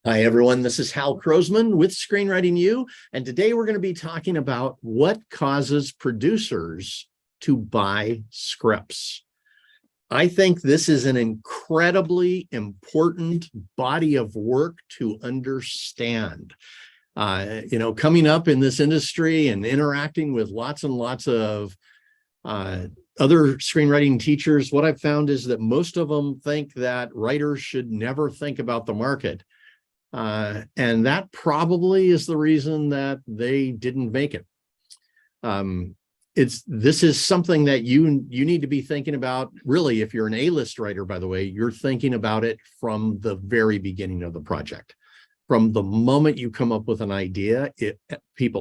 Hi, everyone. This is Hal Krosman with Screenwriting U, and today we're going to be talking about what causes producers to buy scripts. I think this is an incredibly important body of work to understand. Coming up in this industry and interacting with lots and lots of other screenwriting teachers, what I've found is that most of them think that writers should never think about the market. And that probably is the reason that they didn't make it. This is something that you need to be thinking about. Really, if you're an A-list writer, by the way, you're thinking about it from the very beginning of the project. From the moment you come up with an idea,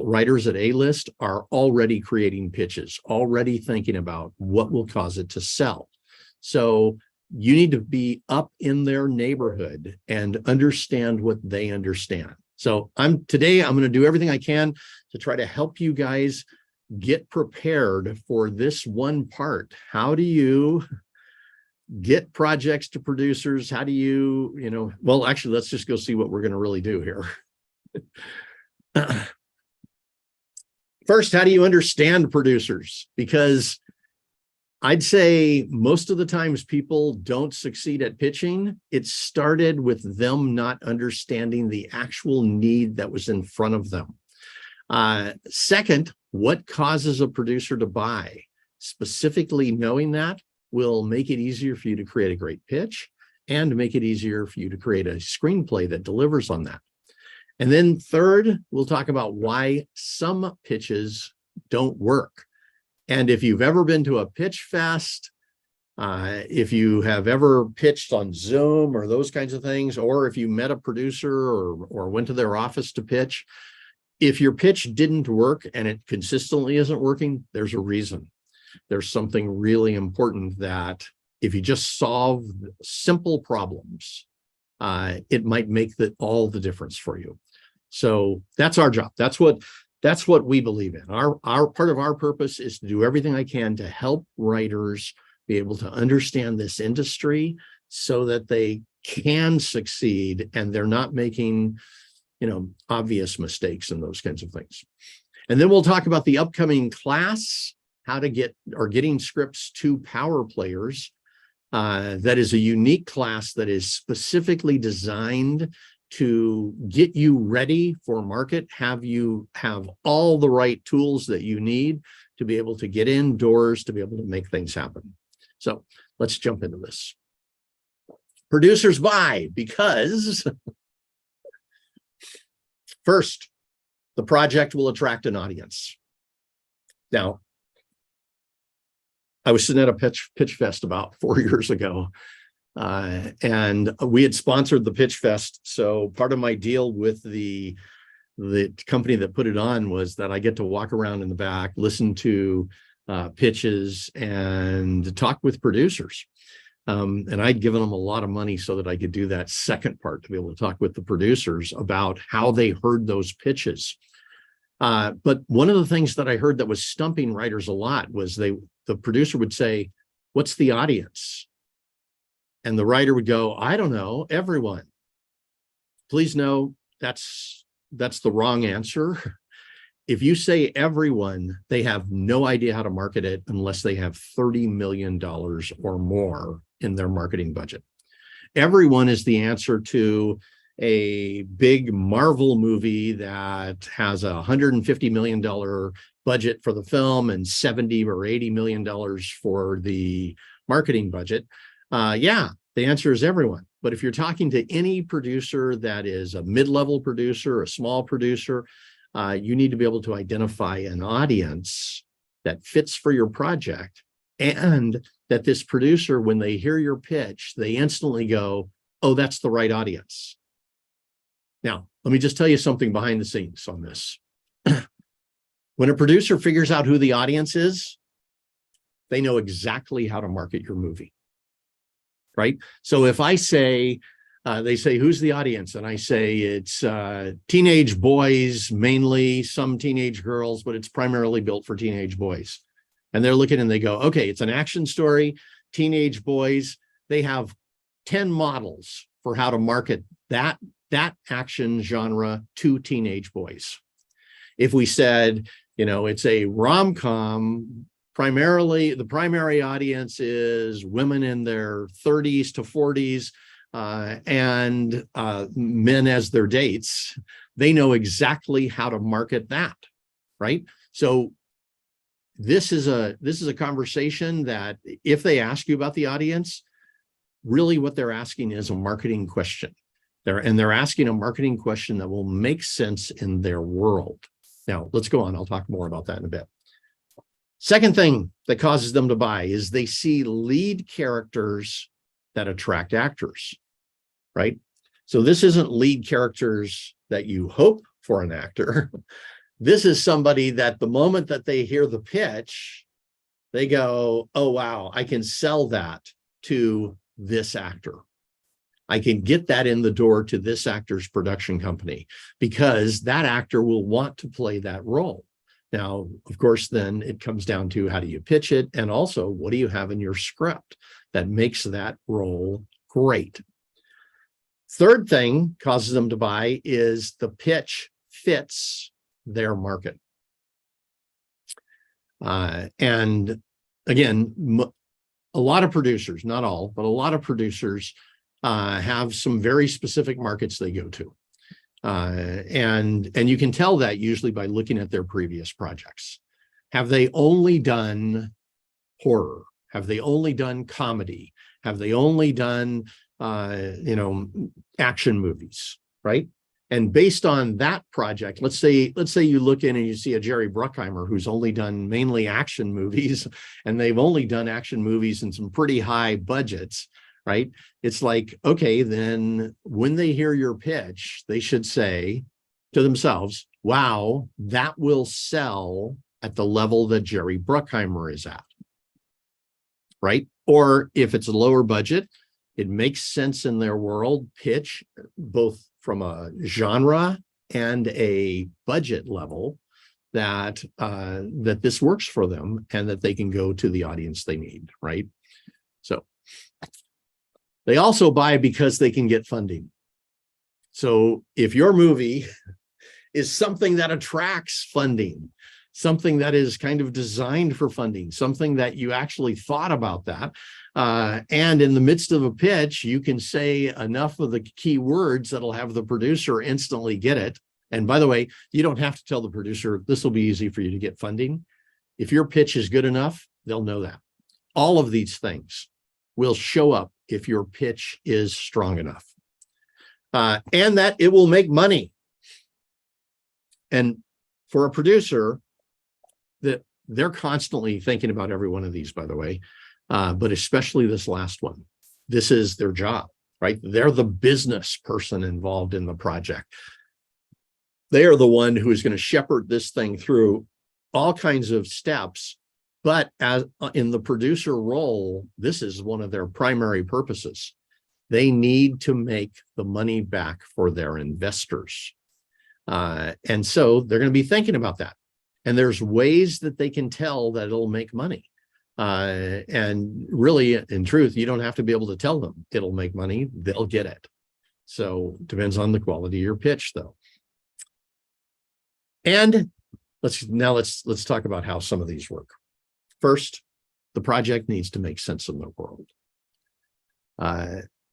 writers at A-list are already creating pitches, already thinking about what will cause it to sell. So you need to be up in their neighborhood and understand what they understand. So today I'm going to do everything I can to try to help you guys get prepared for this one part. How do you get projects to producers? How do you, well, actually, let's just go see what we're going to really do here. First, how do you understand producers? Because I'd say most of the times people don't succeed at pitching. It started with them not understanding the actual need that was in front of them. Second, what causes a producer to buy? Specifically knowing that will make it easier for you to create a great pitch and make it easier for you to create a screenplay that delivers on that. And then third, we'll talk about why some pitches don't work. And if you've ever been to a pitch fest, if you have ever pitched on Zoom or those kinds of things, or if you met a producer or went to their office to pitch, if your pitch didn't work and it consistently isn't working, there's a reason. There's something really important that if you just solve simple problems, it might make all the difference for you. So that's our job. That's what we believe in. Our part of our purpose is to do everything I can to help writers be able to understand this industry so that they can succeed and they're not making, obvious mistakes and those kinds of things. And then we'll talk about the upcoming class, how to getting scripts to power players. That is a unique class that is specifically designed to get you ready for market, have you have all the right tools that you need to be able to get indoors, to be able to make things happen. So let's jump into this. Producers buy because first, the project will attract an audience. Now, I was sitting at a pitch fest about 4 years ago. And we had sponsored the Pitch Fest. So part of my deal with the company that put it on was that I get to walk around in the back, listen to pitches and talk with producers. And I'd given them a lot of money so that I could do that second part, to be able to talk with the producers about how they heard those pitches. But one of the things that I heard that was stumping writers a lot was the producer would say, "What's the audience?" And the writer would go, "I don't know, everyone." Please know that's the wrong answer. If you say everyone, they have no idea how to market it unless they have $30 million or more in their marketing budget. Everyone is the answer to a big Marvel movie that has a $150 million budget for the film and $70 or $80 million for the marketing budget. Yeah, the answer is everyone. But if you're talking to any producer that is a mid-level producer, a small producer, you need to be able to identify an audience that fits for your project, and that this producer, when they hear your pitch, they instantly go, "Oh, that's the right audience." Now, let me just tell you something behind the scenes on this. When a producer figures out who the audience is, they know exactly how to market your movie. Right? So if I say, they say, "Who's the audience?" And I say, "It's teenage boys, mainly some teenage girls, but it's primarily built for teenage boys." And they're looking and they go, "Okay, it's an action story, teenage boys." They have 10 models for how to market that that action genre to teenage boys. If we said, it's a rom-com, primarily the primary audience is women in their 30s to 40s and men as their dates, they know exactly how to market that, right? So this is a conversation that if they ask you about the audience, really what they're asking is a marketing question. They're asking a marketing question that will make sense in their world. Now, let's go on. I'll talk more about that in a bit. Second thing that causes them to buy is they see lead characters that attract actors, right? So this isn't lead characters that you hope for an actor. This is somebody that the moment that they hear the pitch, they go, oh, wow, I can sell that to this actor. I can get that in the door to this actor's production company because that actor will want to play that role. Now, of course, then it comes down to how do you pitch it? And also, what do you have in your script that makes that role great? Third thing causes them to buy is the pitch fits their market. And again, a lot of producers, not all, but a lot of producers have some very specific markets they go to. And you can tell that usually by looking at their previous projects. Have they only done horror? Have they only done comedy? Have they only done, action movies, right? And based on that project, let's say you look in and you see a Jerry Bruckheimer who's only done mainly action movies, and they've only done action movies in some pretty high budgets, right? It's like, okay, then when they hear your pitch, they should say to themselves, wow, that will sell at the level that Jerry Bruckheimer is at, right? Or if it's a lower budget, it makes sense in their world pitch, both from a genre and a budget level, that this works for them and that they can go to the audience they need, right? So they also buy because they can get funding. So if your movie is something that attracts funding, something that is kind of designed for funding, something that you actually thought about that, and in the midst of a pitch, you can say enough of the key words that'll have the producer instantly get it. And by the way, you don't have to tell the producer, this will be easy for you to get funding. If your pitch is good enough, they'll know that. All of these things will show up if your pitch is strong enough, and that it will make money. And for a producer, that they're constantly thinking about every one of these, by the way, but especially this last one. This is their job, right? They're the business person involved in the project. They are the one who is going to shepherd this thing through all kinds of steps. But as in the producer role, this is one of their primary purposes. They need to make the money back for their investors. And so they're going to be thinking about that. And there's ways that they can tell that it'll make money. And really, in truth, you don't have to be able to tell them it'll make money. They'll get it. So it depends on the quality of your pitch, though. And let's talk about how some of these work. First, the project needs to make sense in the world.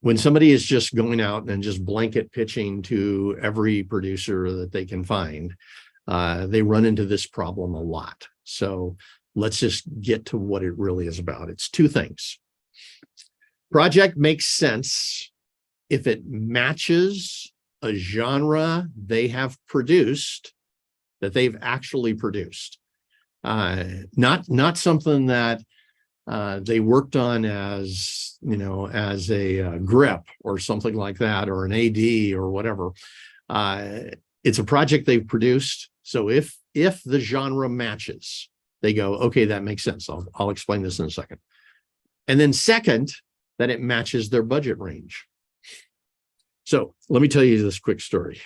When somebody is just going out and just blanket pitching to every producer that they can find, they run into this problem a lot. So let's just get to what it really is about. It's two things. Project makes sense if it matches a genre they have produced, that they've actually produced. Not something that they worked on as a grip or something like that, or an AD or whatever. It's a project they've produced. So if the genre matches, they go, okay, that makes sense. I'll explain this in a second. And then second, that it matches their budget range. So let me tell you this quick story.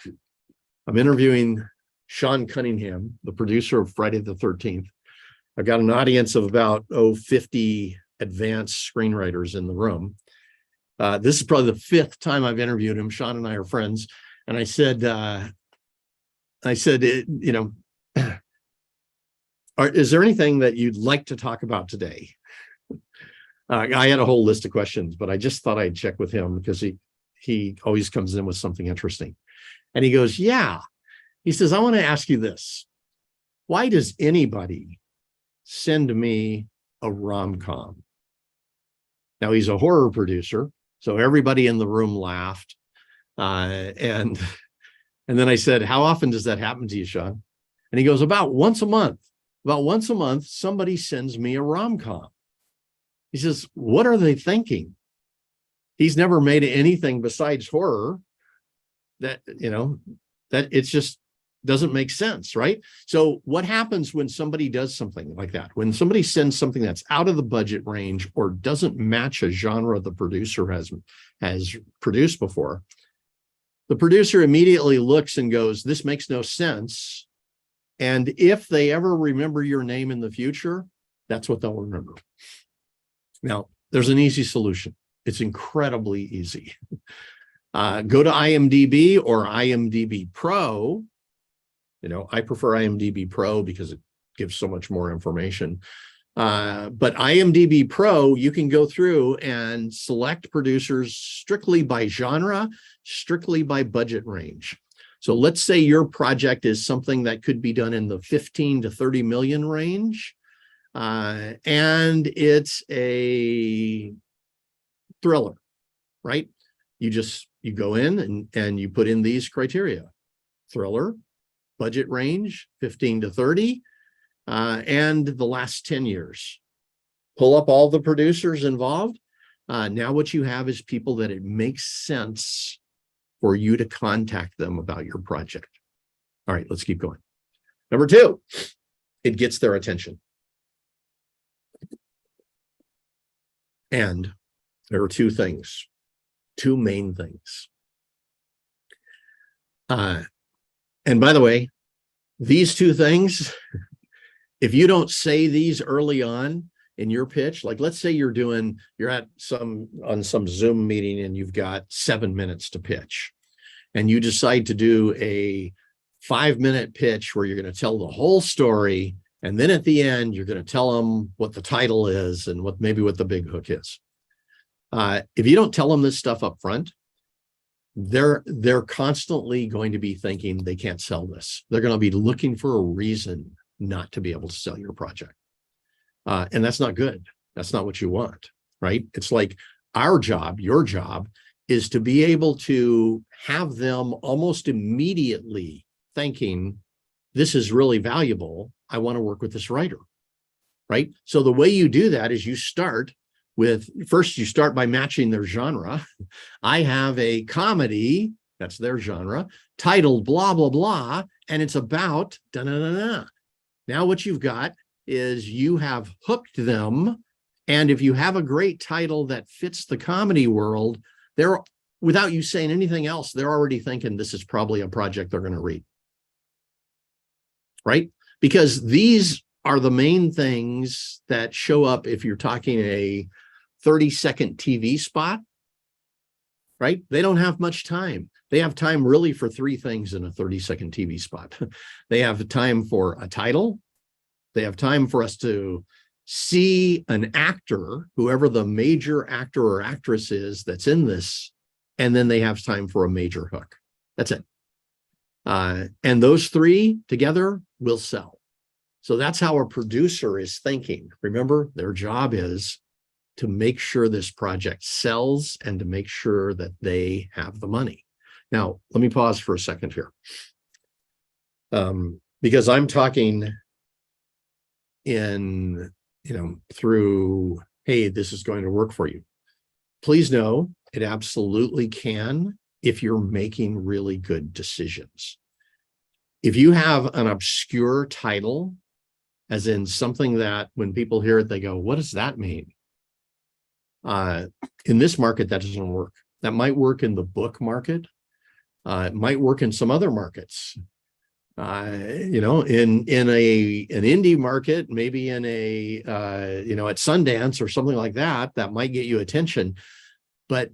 I'm interviewing Sean Cunningham, the producer of Friday the 13th. I've got an audience of about 50 advanced screenwriters in the room. This is probably the fifth time I've interviewed him. Sean and I are friends. And I said, is there anything that you'd like to talk about today? I had a whole list of questions, but I just thought I'd check with him because he always comes in with something interesting. And he goes, yeah. He says, I want to ask you this. Why does anybody send me a rom-com? Now, he's a horror producer, so everybody in the room laughed. And then I said, how often does that happen to you, Sean? And he goes, about once a month. About once a month, somebody sends me a rom-com. He says, what are they thinking? He's never made anything besides horror that it just doesn't make sense, right? So what happens when somebody does something like that? When somebody sends something that's out of the budget range or doesn't match a genre the producer has produced before, the producer immediately looks and goes, this makes no sense. And if they ever remember your name in the future, that's what they'll remember. Now, there's an easy solution. It's incredibly easy. Go to IMDb or IMDb Pro. I prefer IMDb Pro because it gives so much more information. But IMDb Pro, you can go through and select producers strictly by genre, strictly by budget range. So let's say your project is something that could be done in the 15 to 30 million range. And it's a thriller, right? You go in and you put in these criteria: thriller, budget range, 15 to 30, and the last 10 years. Pull up all the producers involved. Now what you have is people that it makes sense for you to contact them about your project. All right, let's keep going. Number 2, it gets their attention. And there are 2 things, 2 main things. And by the way, these 2 things, if you don't say these early on in your pitch, like let's say you're on some Zoom meeting and you've got 7 minutes to pitch, and you decide to do a 5-minute pitch where you're going to tell the whole story, and then at the end you're going to tell them what the title is and what the big hook is. If you don't tell them this stuff up front, they're constantly going to be thinking they can't sell this. They're going to be looking for a reason not to be able to sell your project. And that's not good. That's not what you want, right? It's like your job is to be able to have them almost immediately thinking, this is really valuable. I want to work with this writer, right? So the way you do that is you start by matching their genre. I have a comedy, that's their genre, titled blah, blah, blah, and it's about da-na-na-na. Now what you've got is you have hooked them, and if you have a great title that fits the comedy world, without you saying anything else, they're already thinking this is probably a project they're going to read, right? Because these are the main things that show up if you're talking a 30-second TV spot, right? They don't have much time. They have time really for 3 things in a 30-second TV spot. They have time for a title. They have time for us to see an actor, whoever the major actor or actress is that's in this, and then they have time for a major hook. That's it. And those 3 together will sell. So that's how a producer is thinking. Remember, their job is to make sure this project sells and to make sure that they have the money. Now, let me pause for a second here. Because I'm talking through, hey, this is going to work for you. Please know it absolutely can if you're making really good decisions. If you have an obscure title, as in something that when people hear it, they go, what does that mean? In this market, that doesn't work. That might work in the book market. It might work in some other markets. In an indie market, maybe in at Sundance or something like that, that might get you attention. But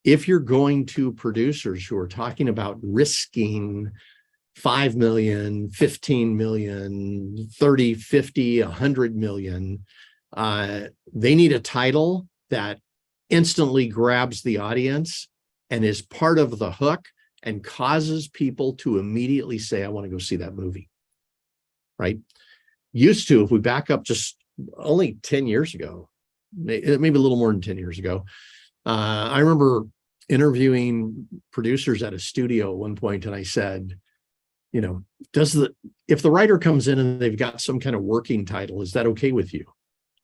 if you're going to producers who are talking about risking 5 million, 15 million, 30, 50, 100 million, they need a title that instantly grabs the audience and is part of the hook and causes people to immediately say, I want to go see that movie, right? Used to, if we back up just only 10 years ago, maybe a little more than 10 years ago, I remember interviewing producers at a studio at one point, and I said, you know, if the writer comes in and they've got some kind of working title, is that okay with you?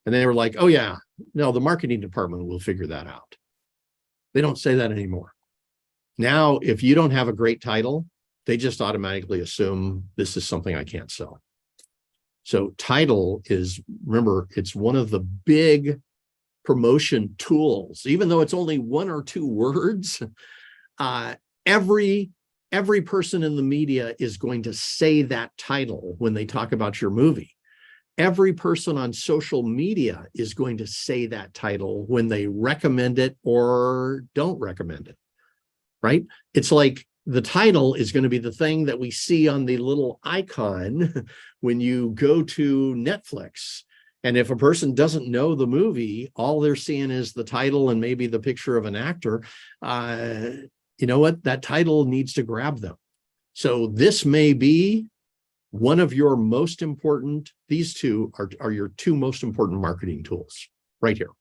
And they were like, oh yeah, no, the marketing department will figure that out. They don't say that anymore. Now, if you don't have a great title, they just automatically assume this is something I can't sell. So title is, remember, it's one of the big promotion tools. Even though it's only 1 or 2 words, every person in the media is going to say that title when they talk about your movie. Every person on social media is going to say that title when they recommend it or don't recommend it, right? It's like the title is going to be the thing that we see on the little icon when you go to Netflix. And if a person doesn't know the movie, all they're seeing is the title and maybe the picture of an actor. You know what? That title needs to grab them. So this may be one of your most important, these two are your 2 most important marketing tools right here.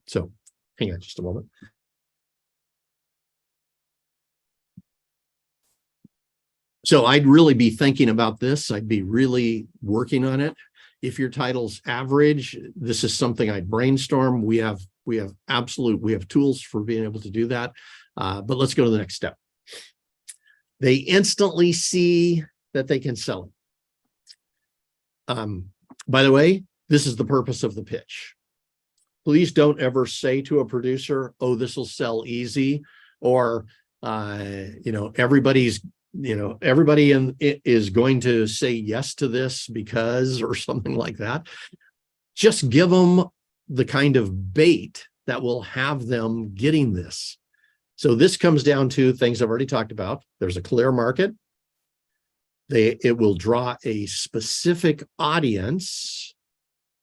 So hang on just a moment. So I'd really be thinking about this. I'd be really working on it. If your title's average, this is something I'd brainstorm. We have tools for being able to do that. But let's go to the next step. They instantly see that they can sell it. By the way, this is the purpose of the pitch. Please don't ever say to a producer, oh, this will sell easy, or, everybody is going to say yes to this because, or something like that. Just give them the kind of bait that will have them getting this. So this comes down to things I've already talked about. There's a clear market. It will draw a specific audience.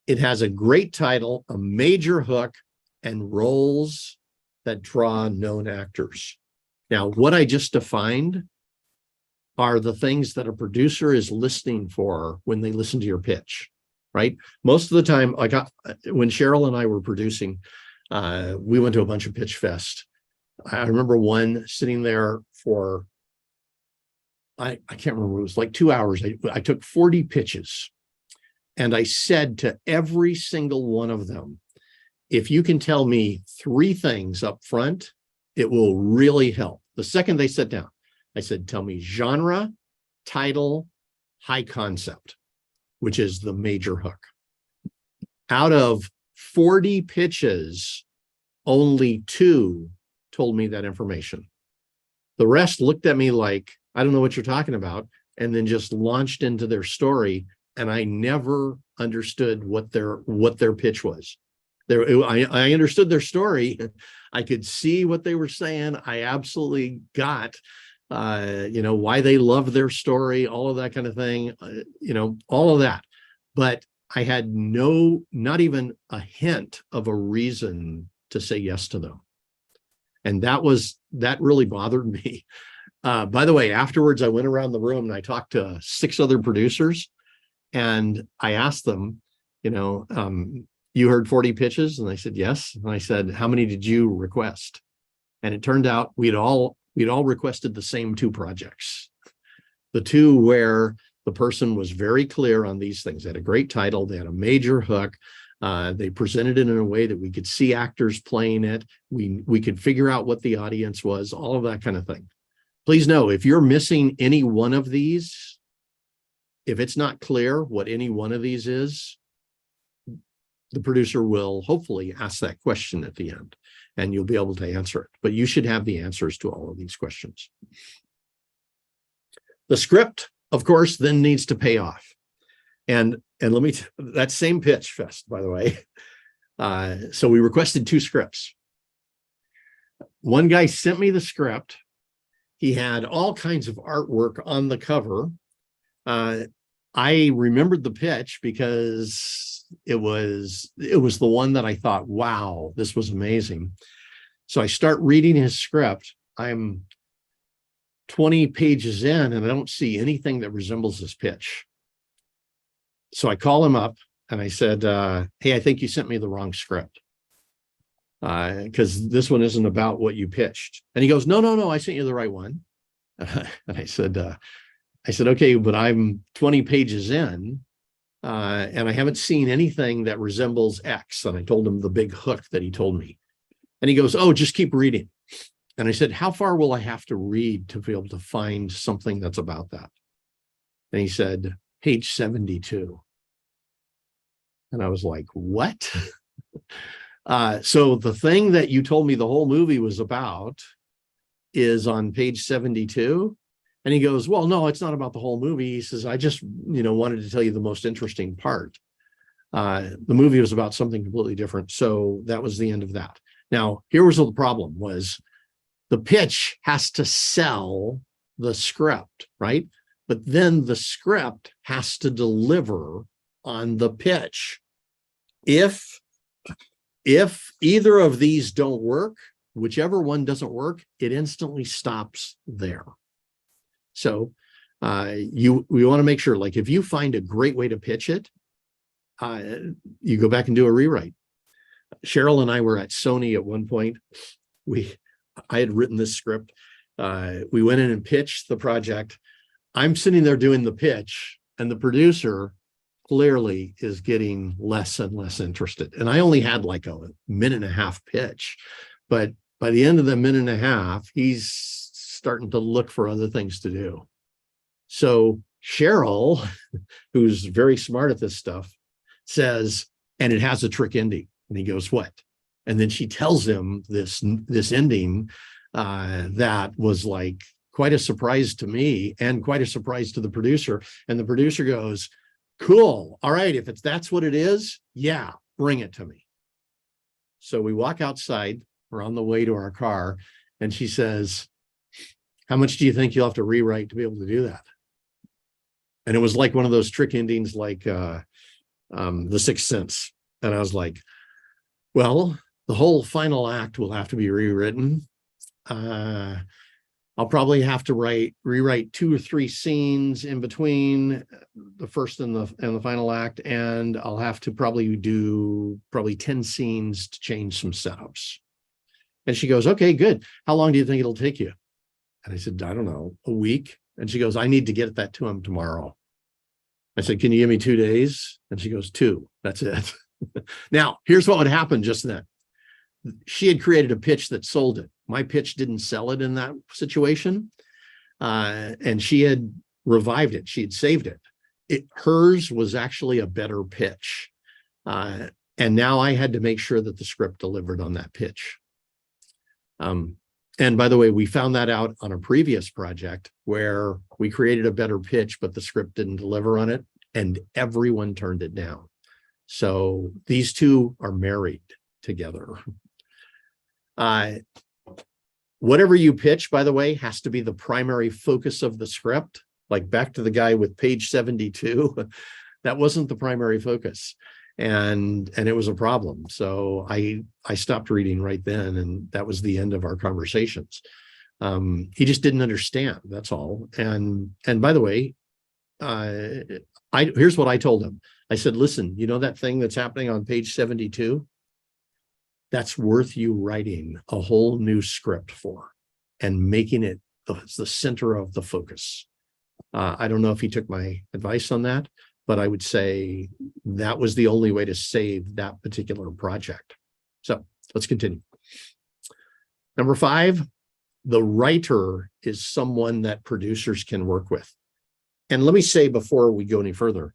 It has a great title, a major hook, and roles that draw known actors. Now, what I just defined are the things that a producer is listening for when they listen to your pitch, right? Most of the time, when Cheryl and I were producing, we went to a bunch of Pitch Fest. I remember one sitting there for, I can't remember, it was like 2 hours. I took 40 pitches, and I said to every single one of them, if you can tell me 3 things up front, it will really help. The second they sat down, I said, tell me genre, title, high concept, which is the major hook. Out of 40 pitches, only 2 told me that information. The rest looked at me like, I don't know what you're talking about, and then just launched into their story. And I never understood what their pitch was. I understood their story. I could see what they were saying. I absolutely got, why they love their story, all of that kind of thing, all of that. But I had not even a hint of a reason to say yes to them. And that really bothered me. By the way, afterwards, I went around the room and I talked to 6 other producers, and I asked them, you heard 40 pitches? And they said, yes. And I said, how many did you request? And it turned out we'd all requested the same 2 projects. The 2 where the person was very clear on these things. They had a great title. They had a major hook. They presented it in a way that we could see actors playing it. We could figure out what the audience was, all of that kind of thing. Please know, if you're missing any one of these, if it's not clear what any one of these is, the producer will hopefully ask that question at the end, and you'll be able to answer it. But you should have the answers to all of these questions. The script, of course, then needs to pay off. And let me, that same Pitch Fest, by the way. So we requested 2 scripts. one guy sent me the script. He had all kinds of artwork on the cover. I remembered the pitch because it was the one that I thought, wow, this was amazing. So I start reading his script. I'm 20 pages in and I don't see anything that resembles this pitch. So I call him up and I said, hey, I think you sent me the wrong script. Because this one isn't about what you pitched. And he goes, no, I sent you the right one. And I said, okay, but I'm 20 pages in, and I haven't seen anything that resembles X. And I told him the big hook that he told me. And he goes, oh, just keep reading. And I said, how far will I have to read to be able to find something that's about that? And he said, page 72. And I was like, what? So the thing that you told me the whole movie was about is on page 72. And he goes, well, no, it's not about the whole movie. He says, I just, wanted to tell you the most interesting part. The movie was about something completely different. So that was the end of that. Now, here was the problem was the pitch has to sell the script, right? But then the script has to deliver on the pitch. If either of these don't work, whichever one doesn't work, it instantly stops there. So we want to make sure, like if you find a great way to pitch it, you go back and do a rewrite. Cheryl and I were at Sony at one point. I had written this script. We went in and pitched the project. I'm sitting there doing the pitch, and the producer clearly is getting less and less interested. And I only had like a minute and a half pitch, but by the end of the minute and a half, he's starting to look for other things to do. So Cheryl, who's very smart at this stuff, says, and it has a trick ending. And he goes, what? And then she tells him this ending that was like quite a surprise to me and quite a surprise to the producer. And the producer goes, cool. All right. If that's what it is, yeah, bring it to me. So we walk outside. We're on the way to our car. And she says, how much do you think you'll have to rewrite to be able to do that? And it was like one of those trick endings, like The Sixth Sense. And I was like, well, the whole final act will have to be rewritten. I'll probably have to rewrite 2 or 3 scenes in between the first and the final act, and I'll have to probably do 10 scenes to change some setups. And she goes, okay, good. How long do you think it'll take you? And I said, I don't know, a week. And she goes, I need to get that to him tomorrow. I said, can you give me 2 days? And she goes, 2, that's it. Now, here's what would happen just then. She had created a pitch that sold it. My pitch didn't sell it in that situation. And she had revived it. She had saved it. Hers was actually a better pitch. And now I had to make sure that the script delivered on that pitch. And by the way, we found that out on a previous project where we created a better pitch, but the script didn't deliver on it, and everyone turned it down. So these two are married together. Whatever you pitch, by the way, has to be the primary focus of the script. Like back to the guy with page 72, that wasn't the primary focus. And it was a problem. So I stopped reading right then, and that was the end of our conversations. He just didn't understand, that's all. And by the way, here's what I told him. I said, listen, you know that thing that's happening on page 72? That's worth you writing a whole new script for and making it the center of the focus. I don't know if he took my advice on that, but I would say that was the only way to save that particular project. So let's continue. Number 5, the writer is someone that producers can work with. And let me say before we go any further,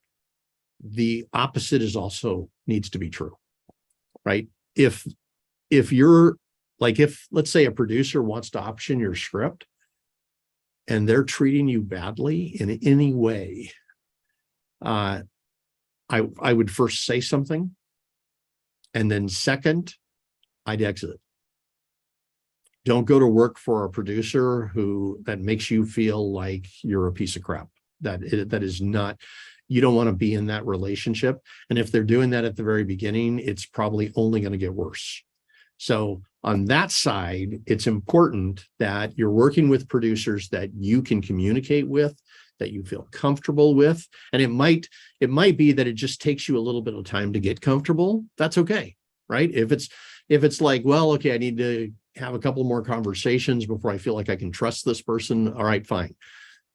the opposite is also needs to be true, right? If you're like, if let's say a producer wants to option your script and they're treating you badly in any way, I would first say something, and then second, I'd exit. Don't go to work for a producer that makes you feel like you're a piece of crap. That is not, you don't want to be in that relationship. And if they're doing that at the very beginning, it's probably only going to get worse. So on that side, it's important that you're working with producers that you can communicate with, that you feel comfortable with. And it might be that it just takes you a little bit of time to get comfortable. That's okay, right? If it's like, well, okay, I need to have a couple more conversations before I feel like I can trust this person. All right, fine.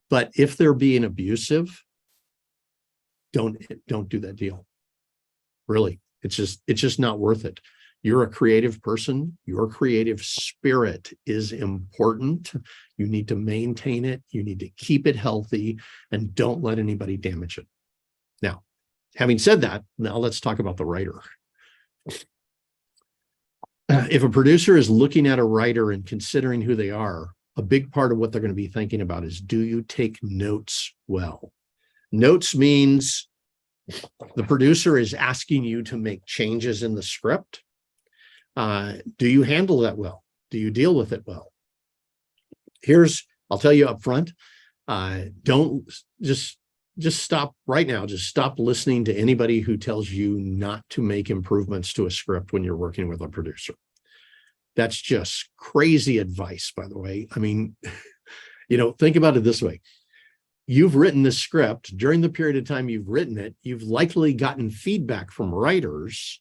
But if they're being abusive, don't do that deal. Really, it's just not worth it. You're a creative person. Your creative spirit is important. You need to maintain it. You need to keep it healthy, and don't let anybody damage it. Now, having said that, now let's talk about the writer. If a producer is looking at a writer and considering who they are, a big part of what they're going to be thinking about is, do you take notes well? Notes means the producer is asking you to make changes in the script. Do you handle that well? Do you deal with it well? I'll tell you up front, don't just stop right now. Just stop listening to anybody who tells you not to make improvements to a script when you're working with a producer. That's just crazy advice, by the way. I mean, think about it this way. You've written this script. During the period of time you've written it, you've likely gotten feedback from writers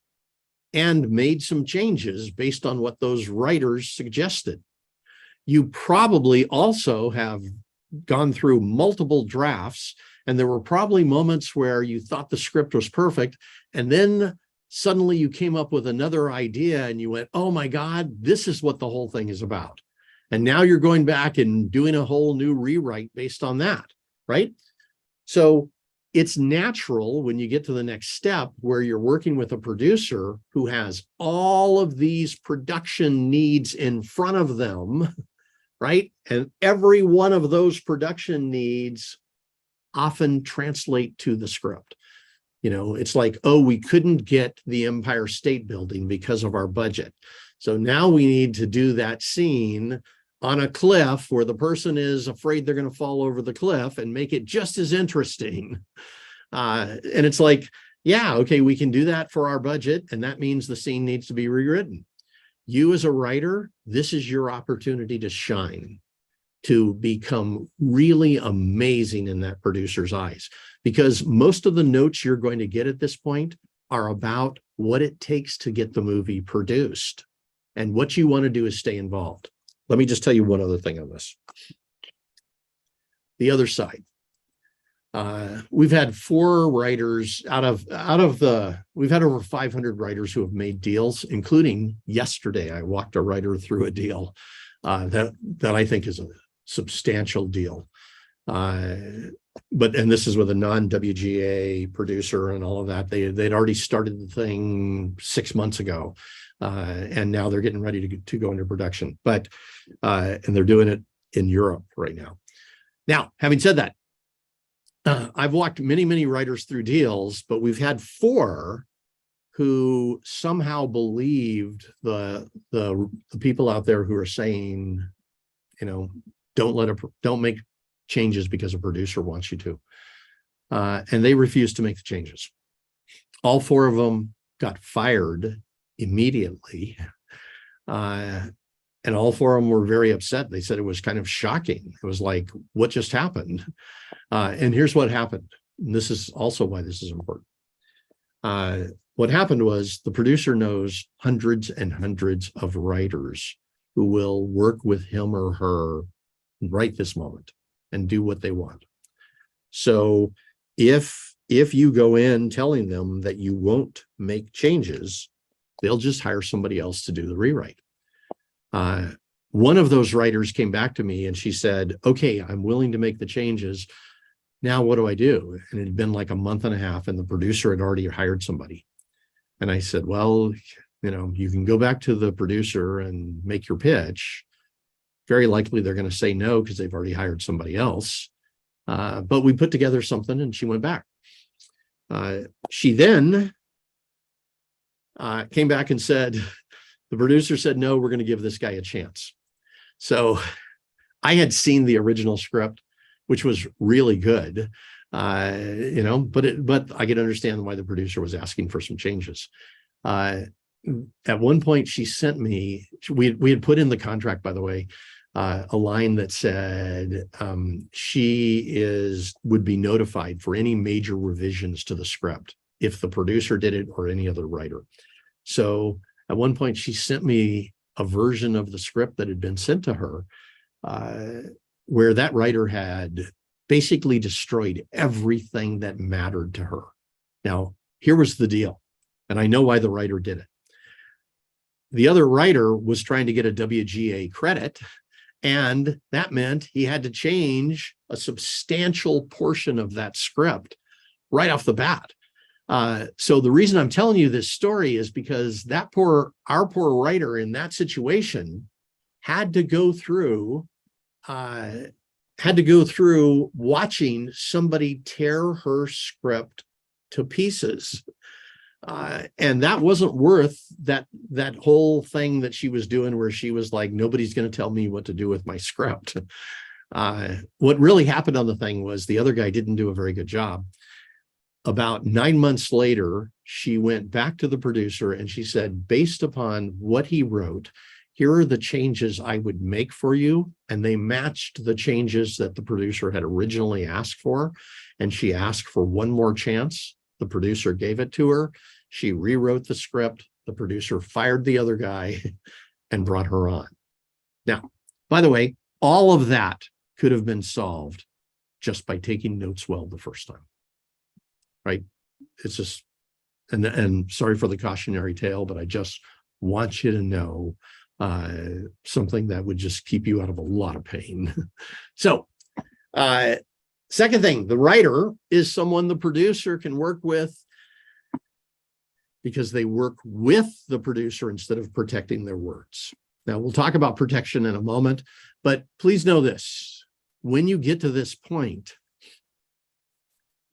and made some changes based on what those writers suggested. You probably also have gone through multiple drafts, and there were probably moments where you thought the script was perfect, and then suddenly you came up with another idea and you went, oh my God, this is what the whole thing is about. And now you're going back and doing a whole new rewrite based on that, right? So it's natural when you get to the next step where you're working with a producer who has all of these production needs in front of them, right? And every one of those production needs often translate to the script. It's like, oh, we couldn't get the Empire State Building because of our budget. So now we need to do that scene on a cliff where the person is afraid they're going to fall over the cliff and make it just as interesting. And it's like, yeah, okay, we can do that for our budget. And that means the scene needs to be rewritten. You as a writer, this is your opportunity to shine, to become really amazing in that producer's eyes, because most of the notes you're going to get at this point are about what it takes to get the movie produced. And what you want to do is stay involved. Let me just tell you one other thing on this. The other side. We've had 4 writers we've had over 500 writers who have made deals, including yesterday. I walked a writer through a deal that I think is a substantial deal. And this is with a non-WGA producer and all of that. They'd already started the thing 6 months ago. And now they're getting ready to go into production, and they're doing it in Europe right now. Now, having said that, I've walked many, many writers through deals, but we've had 4 who somehow believed the people out there who are saying, don't make changes because a producer wants you to. And they refused to make the changes. All 4 of them got fired immediately. And all 4 of them were very upset. They said it was kind of shocking. It was like, what just happened? And here's what happened. And this is also why this is important. What happened was the producer knows hundreds and hundreds of writers who will work with him or her right this moment and do what they want. So if you go in telling them that you won't make changes, they'll just hire somebody else to do the rewrite. One of those writers came back to me and she said, okay, I'm willing to make the changes. Now what do I do? And it had been like a month and a half and the producer had already hired somebody. And I said, well, you can go back to the producer and make your pitch. Very likely they're going to say no because they've already hired somebody else. But we put together something and she went back. She then came back and said, the producer said, no, we're going to give this guy a chance. So I had seen the original script, which was really good, but I could understand why the producer was asking for some changes. At one point, she sent me, we had put in the contract, by the way, a line that said would be notified for any major revisions to the script if the producer did it or any other writer. So at one point, she sent me a version of the script that had been sent to her, where that writer had basically destroyed everything that mattered to her. Now, here was the deal, and I know why the writer did it. The other writer was trying to get a WGA credit, and that meant he had to change a substantial portion of that script right off the bat. So the reason I'm telling you this story is because our poor writer in that situation had to go through watching somebody tear her script to pieces. And that wasn't worth that whole thing that she was doing where she was like, nobody's going to tell me what to do with my script. What really happened on the thing was the other guy didn't do a very good job. About 9 months later, she went back to the producer and she said, based upon what he wrote, here are the changes I would make for you. And they matched the changes that the producer had originally asked for. And she asked for one more chance. The producer gave it to her. She rewrote the script. The producer fired the other guy and brought her on. Now, by the way, all of that could have been solved just by taking notes well the first time, right? It's just, and sorry for the cautionary tale, but I just want you to know something that would just keep you out of a lot of pain. So, second thing, the writer is someone the producer can work with because they work with the producer instead of protecting their words. Now, we'll talk about protection in a moment, but please know this. When you get to this point,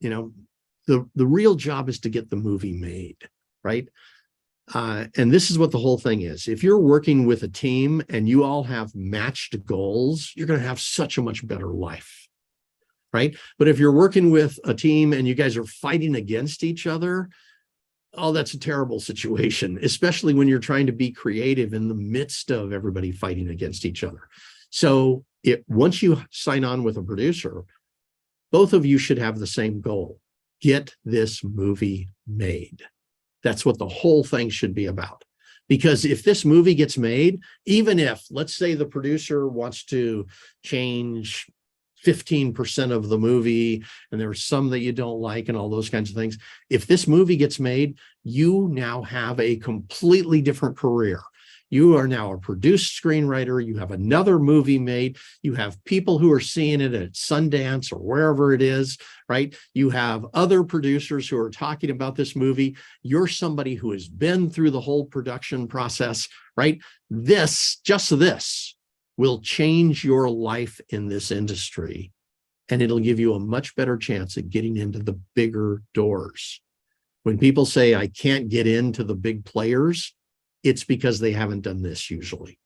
the real job is to get the movie made, right? And this is what the whole thing is. If you're working with a team and you all have matched goals, you're going to have such a much better life, right? But if you're working with a team and you guys are fighting against each other, oh, that's a terrible situation, especially when you're trying to be creative in the midst of everybody fighting against each other. So once you sign on with a producer, both of you should have the same goal. Get this movie made. That's what the whole thing should be about. Because if this movie gets made, even if, let's say the producer wants to change 15% of the movie, and there's some that you don't like and all those kinds of things. If this movie gets made, you now have a completely different career. You are now a produced screenwriter. You have another movie made. You have people who are seeing it at Sundance or wherever it is, right? You have other producers who are talking about this movie. You're somebody who has been through the whole production process, right? Just this will change your life in this industry, and it'll give you a much better chance at getting into the bigger doors. When people say, I can't get into the big players, it's because they haven't done this usually,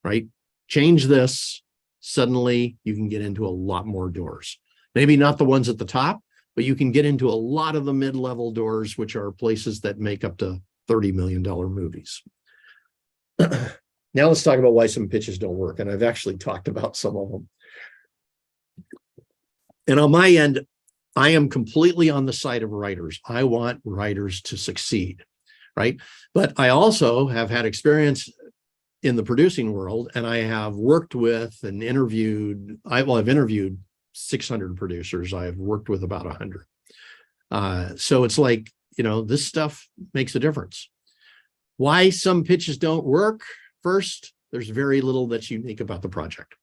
right? Change this, suddenly you can get into a lot more doors. Maybe not the ones at the top, but you can get into a lot of the mid-level doors, which are places that make up to $30 million movies. Now let's talk about why some pitches don't work. And I've actually talked about some of them. And on my end, I am completely on the side of writers. I want writers to succeed, right? But I also have had experience in the producing world, and I have worked with and interviewed, I've interviewed 600 producers. I've worked with about 100. So it's like, this stuff makes a difference. Why some pitches don't work? First, there's very little that's unique about the project.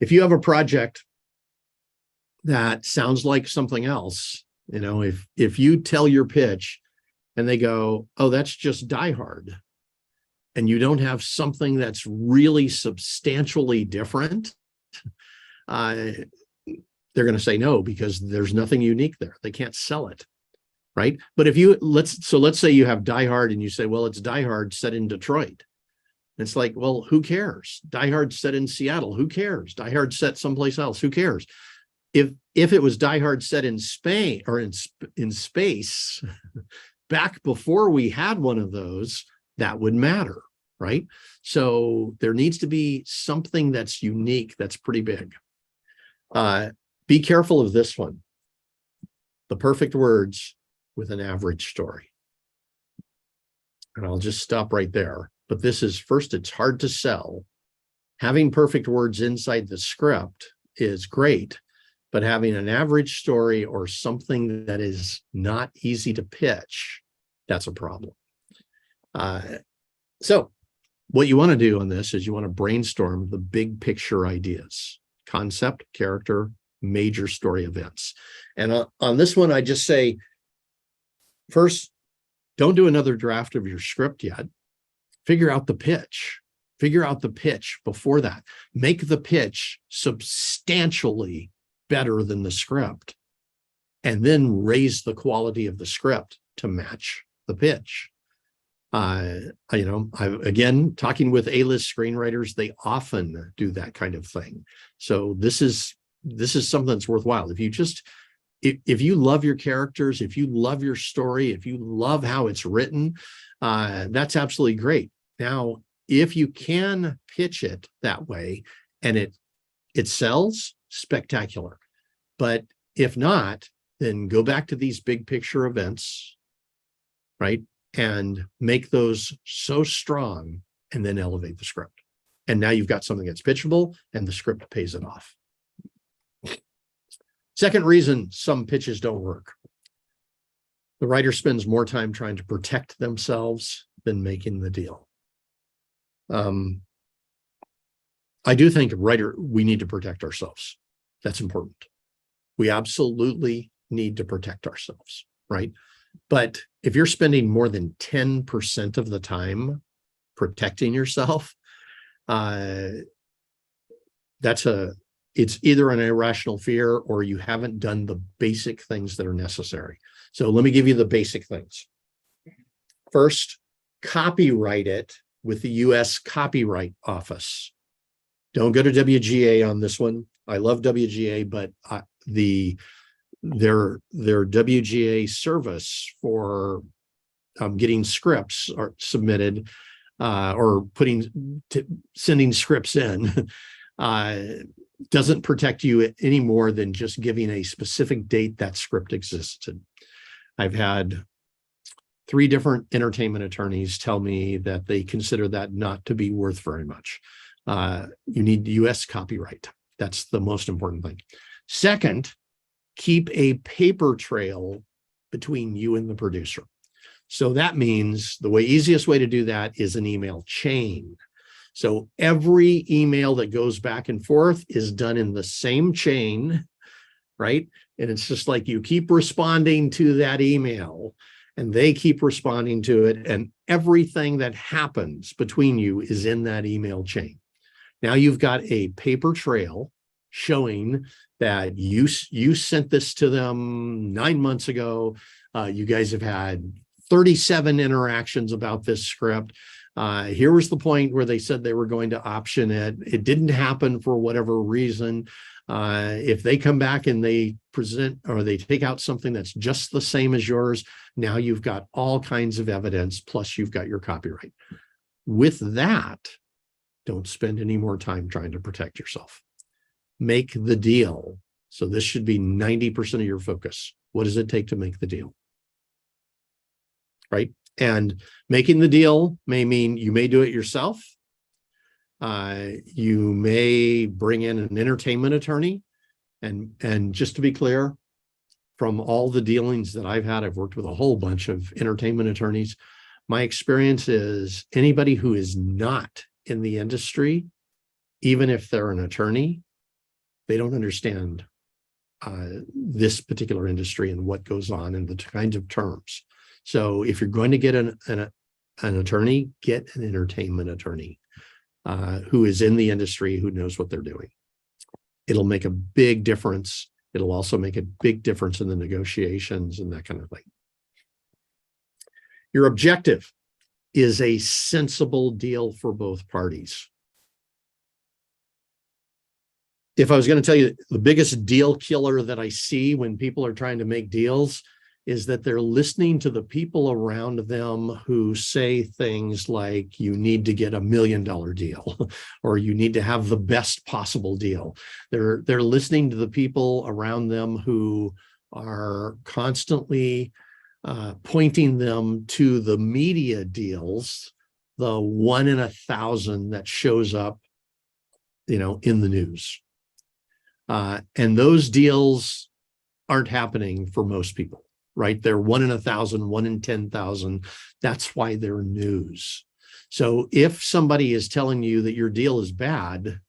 If you have a project that sounds like something else, if you tell your pitch and they go, oh, that's just Die Hard, and you don't have something that's really substantially different, they're going to say no, because there's nothing unique there. They can't sell it. Right. But if let's say you have Die Hard and you say, well, it's Die Hard set in Detroit. It's like, well, who cares? Die Hard set in Seattle. Who cares? Die Hard set someplace else. Who cares? If it was Die Hard set in Spain or in space back before we had one of those, that would matter, right? So there needs to be something that's unique, that's pretty big. Be careful of this one. The perfect words with an average story. And I'll just stop right there. But this is, first, it's hard to sell. Having perfect words inside the script is great, but having an average story or something that is not easy to pitch, that's a problem. So what you want to do on this is you want to brainstorm the big picture ideas, concept, character, major story events. And on this one, I just say, first, don't do another draft of your script yet. Figure out the pitch. Figure out the pitch before that. Make the pitch substantially better than the script, and then raise the quality of the script to match the pitch. Again, talking with A-list screenwriters, they often do that kind of thing. So this is something that's worthwhile. If you love your characters, if you love your story, if you love how it's written, that's absolutely great. Now, if you can pitch it that way and it sells, spectacular. But if not, then go back to these big picture events, right? And make those so strong, and then elevate the script. And now you've got something that's pitchable, and the script pays it off. Second reason some pitches don't work. The writer spends more time trying to protect themselves than making the deal. I do think we need to protect ourselves. That's important. We absolutely need to protect ourselves, right? But if you're spending more than 10% of the time protecting yourself, it's either an irrational fear or you haven't done the basic things that are necessary. So let me give you the basic things. First, copyright it with the U.S. Copyright Office. Don't go to WGA on this one. I love WGA, but their WGA service for getting scripts are submitted or sending scripts in doesn't protect you any more than just giving a specific date that script existed. I've had 3 different entertainment attorneys tell me that they consider that not to be worth very much. You need U.S. copyright. That's the most important thing. Second, keep a paper trail between you and the producer. So that means the easiest way to do that is an email chain. So every email that goes back and forth is done in the same chain, right? And it's just like you keep responding to that email and they keep responding to it, and everything that happens between you is in that email chain. Now you've got a paper trail showing that you sent this to them 9 months ago. You guys have had 37 interactions about this script. Here was the point where they said they were going to option it. It didn't happen for whatever reason. If they come back and they present or they take out something that's just the same as yours, now you've got all kinds of evidence, plus you've got your copyright. With that, don't spend any more time trying to protect yourself. Make the deal. So this should be 90% of your focus. What does it take to make the deal? Right? And making the deal may mean you may do it yourself. You may bring in an entertainment attorney. And just to be clear, from all the dealings that I've had, I've worked with a whole bunch of entertainment attorneys. My experience is anybody who is not in the industry, even if they're an attorney, they don't understand this particular industry and what goes on and the kinds of terms. So if you're going to get an attorney, get an entertainment attorney who is in the industry, who knows what they're doing. It'll make a big difference. It'll also make a big difference in the negotiations and that kind of thing. Your objective. is a sensible deal for both parties. If I was going to tell you the biggest deal killer that I see when people are trying to make deals is that they're listening to the people around them who say things like, you need to get $1 million deal, or you need to have the best possible deal. They're listening to the people around them who are constantly pointing them to the media deals, the 1 in 1,000 that shows up, in the news. And those deals aren't happening for most people, right? They're 1 in 1,000, 1 in 10,000. That's why they're news. So if somebody is telling you that your deal is bad,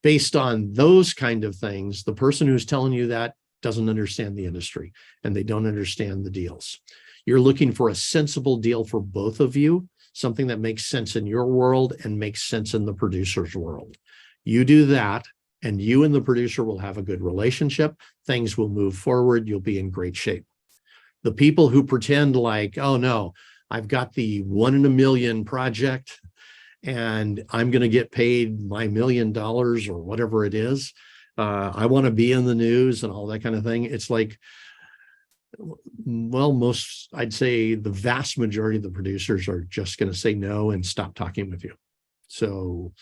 based on those kind of things, the person who's telling you that doesn't understand the industry and they don't understand the deals. You're looking for a sensible deal for both of you, something that makes sense in your world and makes sense in the producer's world. You do that, and you and the producer will have a good relationship. Things will move forward. You'll be in great shape. The people who pretend like, oh no, I've got the 1 in a million project and I'm going to get paid my $1 million or whatever it is. I want to be in the news and all that kind of thing. It's like, well, I'd say the vast majority of the producers are just going to say no and stop talking with you. So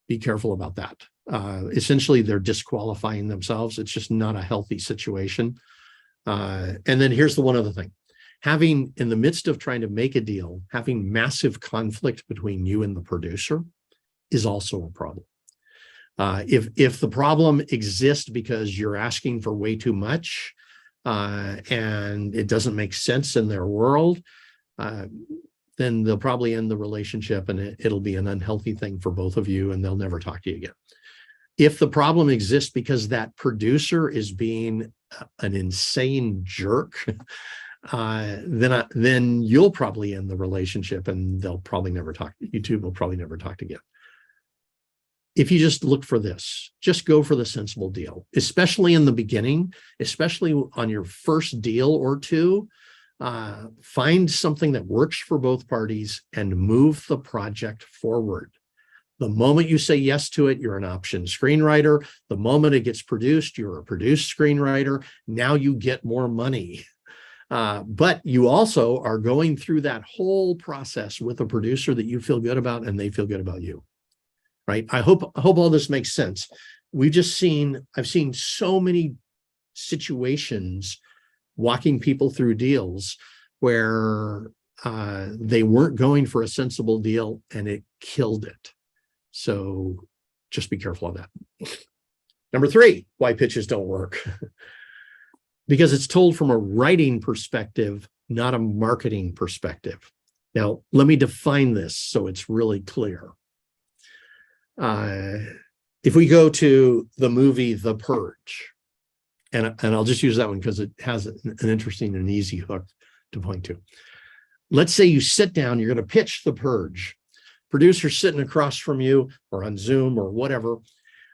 be careful about that. Essentially, they're disqualifying themselves. It's just not a healthy situation. And then here's the one other thing. Having, in the midst of trying to make a deal, having massive conflict between you and the producer is also a problem. If the problem exists because you're asking for way too much and it doesn't make sense in their world, then they'll probably end the relationship and it'll be an unhealthy thing for both of you and they'll never talk to you again. If the problem exists because that producer is being an insane jerk, then you'll probably end the relationship and they'll probably never talk. You two will probably never talk again. If you just look for this, just go for the sensible deal, especially in the beginning, especially on your first deal or two. Find something that works for both parties and move the project forward. The moment you say yes to it, you're an option screenwriter. The moment it gets produced, you're a produced screenwriter. Now you get more money. But you also are going through that whole process with a producer that you feel good about and they feel good about you, right? I hope all this makes sense. I've seen so many situations walking people through deals where they weren't going for a sensible deal and it killed it. So just be careful of that. Number 3, why pitches don't work. Because it's told from a writing perspective, not a marketing perspective. Now, let me define this so it's really clear. If we go to the movie The Purge, and I'll just use that one because it has an interesting and easy hook to point to. Let's say you sit down, you're going to pitch The Purge. Producer's sitting across from you or on Zoom or whatever,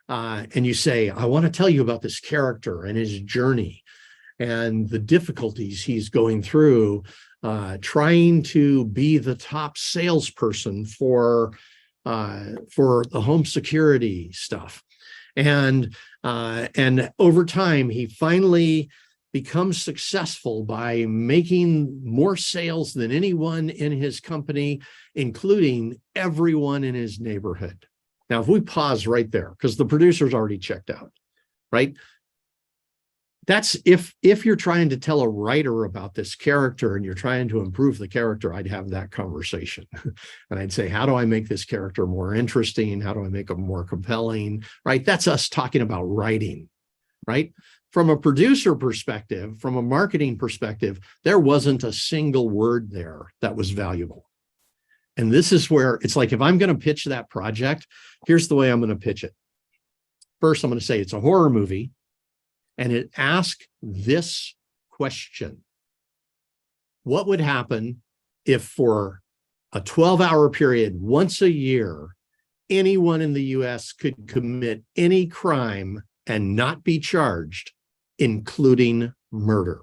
and you say, I want to tell you about this character and his journey and the difficulties he's going through trying to be the top salesperson for the home security stuff. And over time, he finally becomes successful by making more sales than anyone in his company, including everyone in his neighborhood. Now, if we pause right there, because the producer's already checked out, right? That's if you're trying to tell a writer about this character and you're trying to improve the character, I'd have that conversation. And I'd say, how do I make this character more interesting? How do I make him more compelling? Right? That's us talking about writing, right? From a producer perspective, from a marketing perspective, there wasn't a single word there that was valuable. And this is where it's like, if I'm going to pitch that project, here's the way I'm going to pitch it. First, I'm going to say it's a horror movie. And it asks this question: what would happen if for a 12-hour period, once a year, anyone in the US could commit any crime and not be charged, including murder?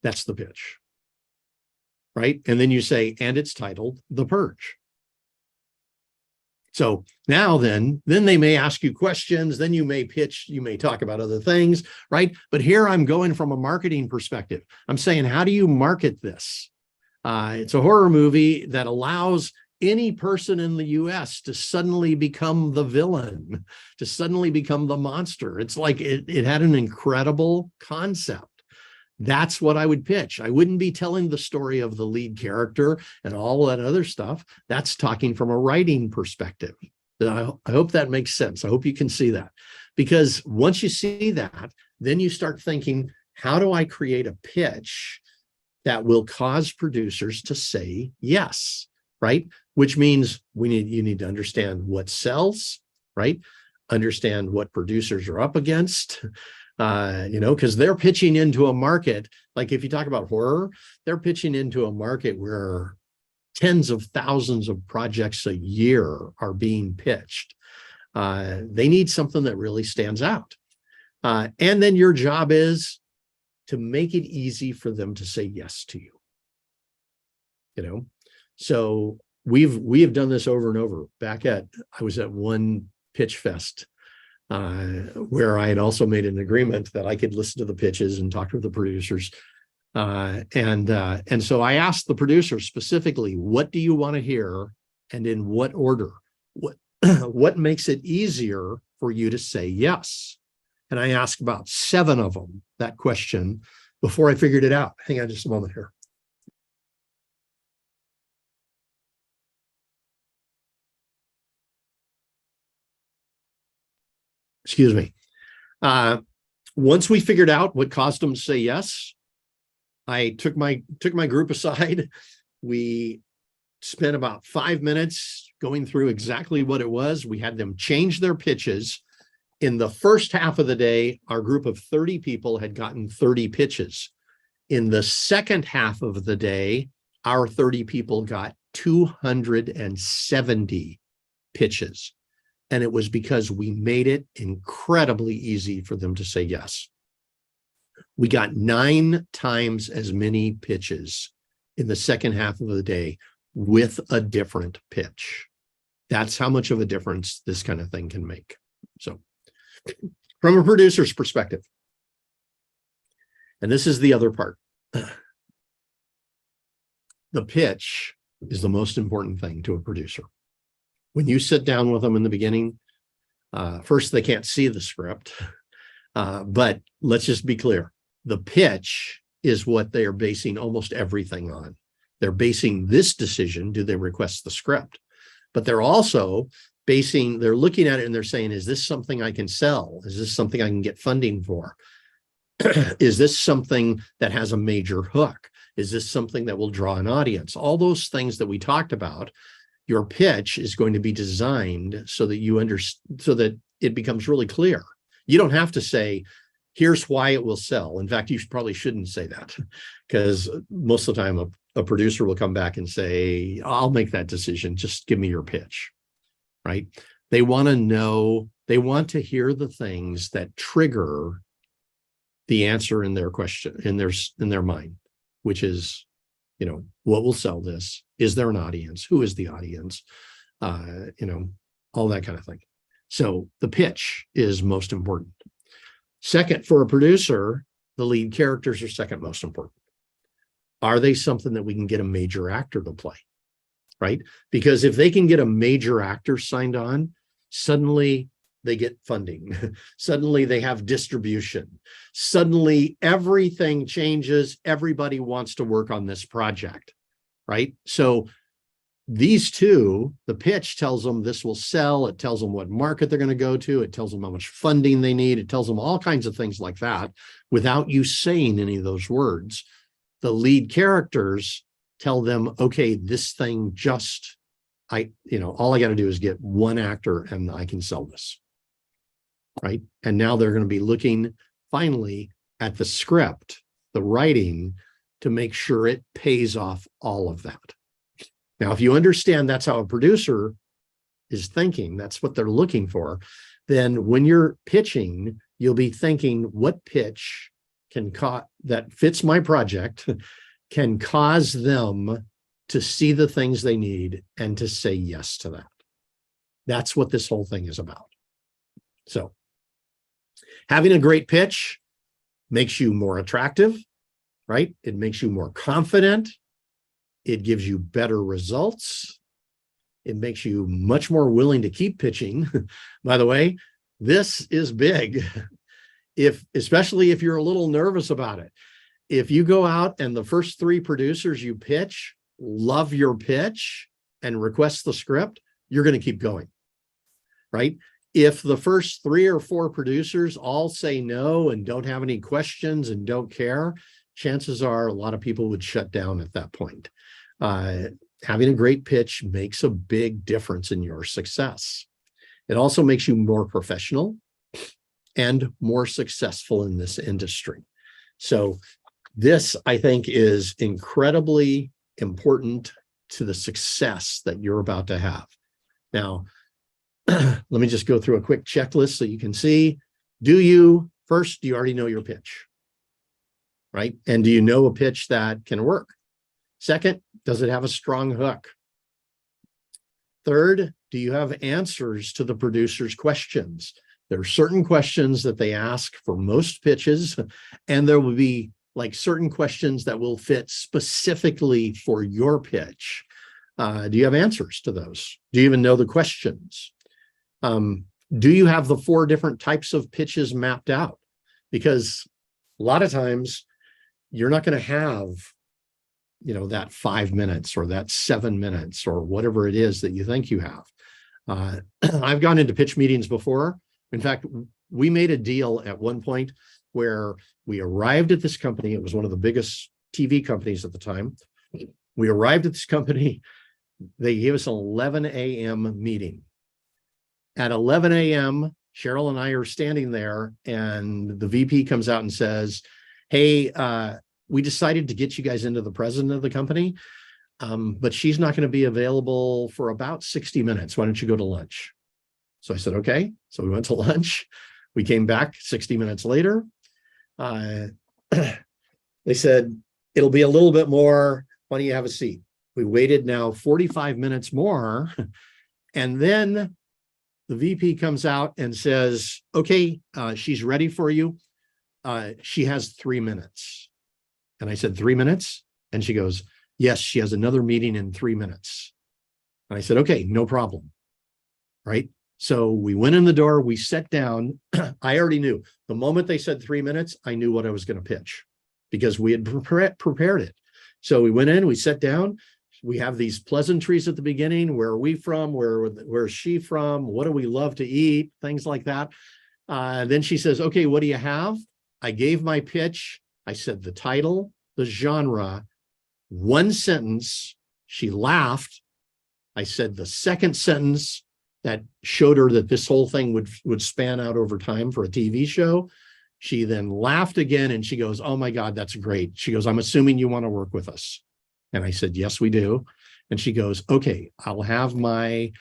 That's the pitch, right? And then you say, and it's titled The Purge. So now then they may ask you questions, then you may pitch, you may talk about other things, right? But here I'm going from a marketing perspective. I'm saying, how do you market this? It's a horror movie that allows any person in the US to suddenly become the villain, to suddenly become the monster. It's like it had an incredible concept. That's what I would pitch. I wouldn't be telling the story of the lead character and all that other stuff. That's talking from a writing perspective. I hope that makes sense. I hope you can see that. Because once you see that, then you start thinking, how do I create a pitch that will cause producers to say yes, right? Which means you need to understand what sells, right? Understand what producers are up against, because they're pitching into a market. Like if you talk about horror, they're pitching into a market where tens of thousands of projects a year are being pitched. They need something that really stands out. And then your job is to make it easy for them to say yes to you. So we have done this over and over. I was at one pitch fest where I had also made an agreement that I could listen to the pitches and talk to the producers. And so I asked the producers specifically, what do you want to hear and in what order? What makes it easier for you to say yes? And I asked about 7 of them that question before I figured it out. Hang on just a moment here. Excuse me. Once we figured out what caused them to say yes, I took my group aside. We spent about 5 minutes going through exactly what it was. We had them change their pitches. In the first half of the day, our group of 30 people had gotten 30 pitches. In the second half of the day, our 30 people got 270 pitches. And it was because we made it incredibly easy for them to say yes. We got 9 times as many pitches in the second half of the day with a different pitch. That's how much of a difference this kind of thing can make. So from a producer's perspective, and this is the other part, the pitch is the most important thing to a producer. When you sit down with them in the beginning, first, they can't see the script, but let's just be clear. The pitch is what they are basing almost everything on. They're basing this decision, do they request the script? But they're also they're looking at it and they're saying, is this something I can sell? Is this something I can get funding for? Is this something that has a major hook? Is this something that will draw an audience? All those things that we talked about, your pitch is going to be designed so that so that it becomes really clear. You don't have to say, here's why it will sell. In fact, you probably shouldn't say that, because most of the time a producer will come back and say, I'll make that decision. Just give me your pitch, right? They want to know, they want to hear the things that trigger the answer in their question, in their mind, which is, what will sell this? Is there an audience? Who is the audience? All that kind of thing. So the pitch is most important. Second, for a producer, the lead characters are second most important. Are they something that we can get a major actor to play, right? Because if they can get a major actor signed on, suddenly they get funding. Suddenly they have distribution. Suddenly everything changes. Everybody wants to work on this project, right? So these two, the pitch tells them this will sell. It tells them what market they're going to go to. It tells them how much funding they need. It tells them all kinds of things like that without you saying any of those words. The lead characters tell them, okay, this thing all I got to do is get one actor and I can sell this. Right. And now they're going to be looking finally at the script, the writing, to make sure it pays off all of that. Now, if you understand that's how a producer is thinking, that's what they're looking for, then when you're pitching, you'll be thinking, what pitch can that fits my project can cause them to see the things they need and to say yes to that. That's what this whole thing is about. So having a great pitch makes you more attractive, right? It makes you more confident. It gives you better results. It makes you much more willing to keep pitching. By the way, this is big, especially if you're a little nervous about it. If you go out and the first 3 producers you pitch love your pitch and request the script, you're going to keep going, right? If the first 3 or 4 producers all say no and don't have any questions and don't care, chances are a lot of people would shut down at that point. Having a great pitch makes a big difference in your success. It also makes you more professional and more successful in this industry. So this, I think, is incredibly important to the success that you're about to have. Now, let me just go through a quick checklist so you can see. Do you already know your pitch, right? And do you know a pitch that can work? Second, does it have a strong hook? Third, do you have answers to the producer's questions? There are certain questions that they ask for most pitches, and there will be like certain questions that will fit specifically for your pitch. Do you have answers to those? Do you even know the questions? Do you have the 4 different types of pitches mapped out? Because a lot of times you're not going to have, that 5 minutes or that 7 minutes or whatever it is that you think you have. I've gone into pitch meetings before. In fact, we made a deal at one point where we arrived at this company. It was one of the biggest TV companies at the time. We arrived at this company. They gave us an 11 a.m. meeting. At 11 a.m., Cheryl and I are standing there, and the VP comes out and says, hey, we decided to get you guys into the president of the company, but she's not going to be available for about 60 minutes. Why don't you go to lunch? So I said, okay. So we went to lunch. We came back 60 minutes later. They said, it'll be a little bit more. Why don't you have a seat? We waited now 45 minutes more. And then the VP comes out and says, okay, she's ready for you. She has 3 minutes. And I said, 3 minutes? And she goes, yes, she has another meeting in 3 minutes. And I said, okay, no problem. Right? So we went in the door, we sat down. I already knew the moment they said 3 minutes, I knew what I was going to pitch because we had prepared it. So we went in, we sat down. We have these pleasantries at the beginning. Where are we from? Where's she from? What do we love to eat? Things like that. Then she says, okay, what do you have? I gave my pitch. I said the title, the genre, 1 sentence. She laughed. I said the second sentence that showed her that this whole thing would span out over time for a TV show. She then laughed again and she goes, oh my God, that's great. She goes, I'm assuming you want to work with us. And I said, yes, we do. And she goes, okay, I'll have my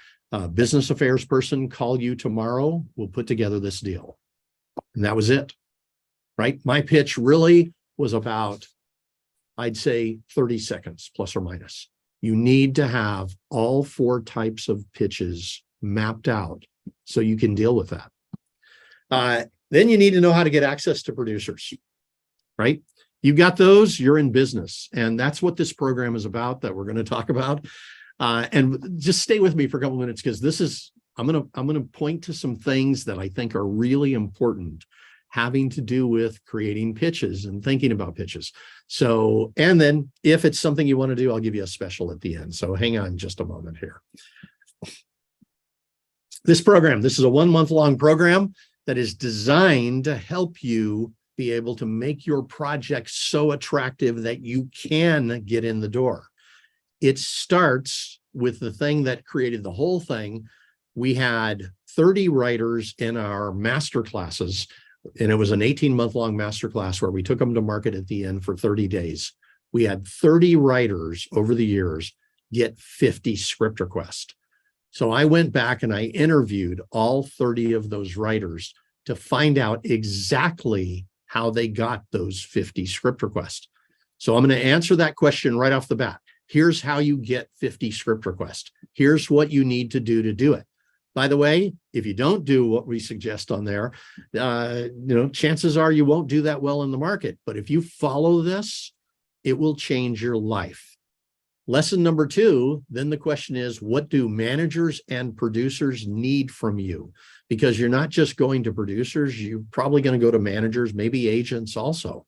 business affairs person call you tomorrow. We'll put together this deal. And that was it, right? My pitch really was about, I'd say 30 seconds, plus or minus. You need to have all 4 types of pitches mapped out so you can deal with that. Then you need to know how to get access to producers, right? You got those, you're in business. And that's what this program is about that we're going to talk about. And just stay with me for a couple minutes because this is, I'm going to point to some things that I think are really important having to do with creating pitches and thinking about pitches. So, and then if it's something you want to do, I'll give you a special at the end. So hang on just a moment here. This is a 1 month long program that is designed to help you be able to make your project so attractive that you can get in the door. It starts with the thing that created the whole thing. We had 30 writers in our master classes, and it was an 18-month long master class where we took them to market at the end for 30 days. We had 30 writers over the years get 50 script requests. So I went back and I interviewed all 30 of those writers to find out exactly how they got those 50 script requests. So I'm going to answer that question right off the bat. Here's how you get 50 script requests. Here's what you need to do it. By the way, if you don't do what we suggest on there, chances are you won't do that well in the market. But if you follow this, it will change your life. Lesson number 2, then the question is, what do managers and producers need from you? Because you're not just going to producers, you're probably going to go to managers, maybe agents also.